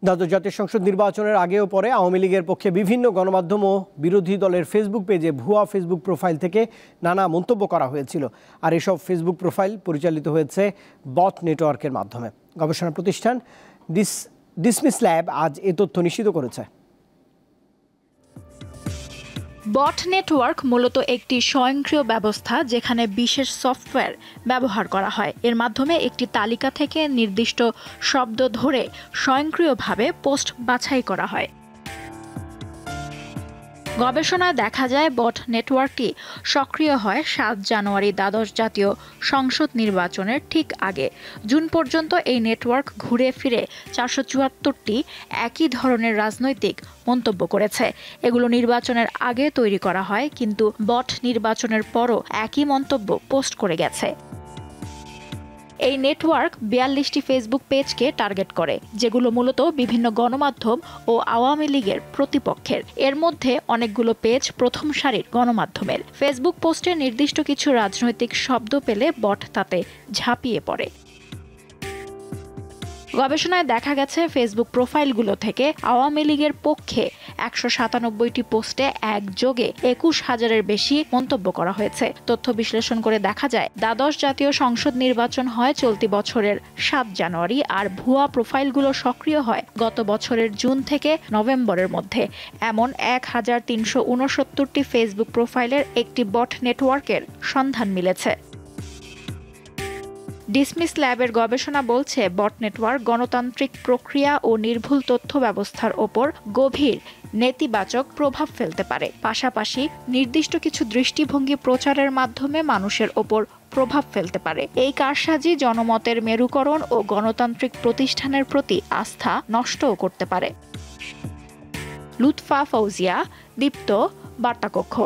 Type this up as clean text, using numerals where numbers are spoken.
দ্বাদশ জাতীয় সংসদ নির্বাচনের আগে ও পরে আওয়ামী লীগের পক্ষে বিভিন্ন গণমাধ্যম ও বিরোধী দলের ফেসবুক পেজে ভুয়া ফেসবুক প্রোফাইল থেকে নানা মন্তব্য করা হয়েছিল। আর এসব ফেসবুক প্রোফাইল পরিচালিত হয়েছে বট নেটওয়ার্কের মাধ্যমে। গবেষণা প্রতিষ্ঠান ডিসমিস ল্যাব আজ এ তথ্য নিশ্চিত করেছে। বট নেটওয়ার্ক মূলত একটি স্বয়ংক্রিয় ব্যবস্থা যেখানে বিশেষ সফটওয়্যার ব্যবহার করা হয়। এর মাধ্যমে একটি তালিকা থেকে নির্দিষ্ট শব্দ ধরে স্বয়ংক্রিয়ভাবে পোস্ট বাছাই করা হয়। গবেষণায় দেখা যায় বট নেটওয়ার্কটি সক্রিয় হয় ৭ জানুয়ারি দ্বাদশ জাতীয় সংসদ নির্বাচনের ঠিক আগে। জুন পর্যন্ত এই নেটওয়ার্ক ঘুরে ফিরে ৪৭৪টি একই ধরনের রাজনৈতিক মন্তব্য করেছে। এগুলো নির্বাচনের আগে তৈরি করা হয়, কিন্তু বট নির্বাচনের পরও একই মন্তব্য পোস্ট করে গেছে। এই নেটওয়ার্ক ৪২টি ফেসবুক পেজকে টার্গেট করে, যেগুলো মূলত বিভিন্ন গণমাধ্যম ও আওয়ামী লীগের প্রতিপক্ষের। এর মধ্যে অনেকগুলো পেজ প্রথম সারির গণমাধ্যমের। ফেসবুক পোস্টে নির্দিষ্ট কিছু রাজনৈতিক শব্দ পেলে বট তাতে ঝাঁপিয়ে পড়ে। গবেষণায় দেখা গেছে ফেসবুক প্রোফাইলগুলো থেকে আওয়ামী লীগের পক্ষে ১৯৭টি পোস্টে একযোগে ২১,০০০-এর বেশি মন্তব্য করা হয়েছে। তথ্য বিশ্লেষণ করে দেখা যায় দ্বাদশ জাতীয় সংসদ নির্বাচন হয় চলতি বছরের ৭ জানুয়ারি, আর ভুয়া প্রোফাইলগুলো সক্রিয় হয় গত বছরের জুন থেকে নভেম্বরের মধ্যে। এমন ১,৩৬৯টি ফেসবুক প্রোফাইলের একটি বট নেটওয়ার্কের সন্ধান মিলেছে। ডিসমিস ল্যাবের গবেষণা বলছে বট নেটওয়ার্ক গণতান্ত্রিক প্রক্রিয়া ও নির্ভুল তথ্য ব্যবস্থার ওপর গভীর নেতিবাচক প্রভাব ফেলতে পারে। পাশাপাশি নির্দিষ্ট কিছু দৃষ্টিভঙ্গি প্রচারের মাধ্যমে মানুষের ওপর প্রভাব ফেলতে পারে। এই কারসাজি জনমতের মেরুকরণ ও গণতান্ত্রিক প্রতিষ্ঠানের প্রতি আস্থা নষ্টও করতে পারে। লুৎফা ফৌজিয়া, দীপ্ত, বার্তাকক্ষ।